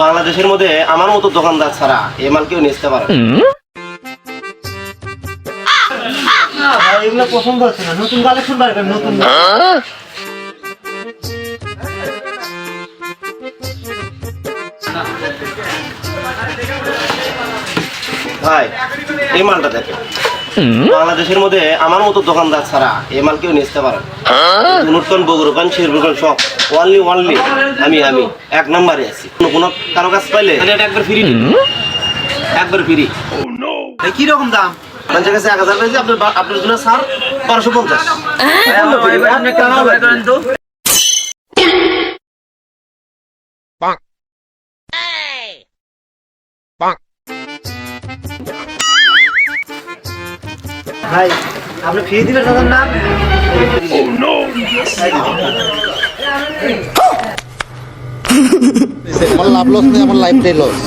বাংলাদেশের মধ্যে আমার মতো দোকানদার ছাড়া এই মাল কেউ নিতে পারে না ভাই এগুলো পছন্দ হচ্ছে না, নতুন কালেকশন বার করেন, নতুন ভাই এই মালটা দেখেন বাংলাদেশের মধ্যে আমার মতো দোকানদার ছাড়া এই মাল কেউ নিতে পারে নতুন বগুড়ান শেরপুরখান সব ওয়ানলি আমি এক নম্বরে আছি কোনো কারো কাছে পাইলে এটা একবার ফ্রি একবার ফ্রি কি রকম দাম? মানুষের কাছে 1000 পেয়েছি আপনার জন্য স্যার 1250 আপনি কামাল ভাই করেন তো। ভাই আপনি ফ্রি দিবেন দাদার নাম? আমার লাভ লস নেই, আমার লাইফটাই লস।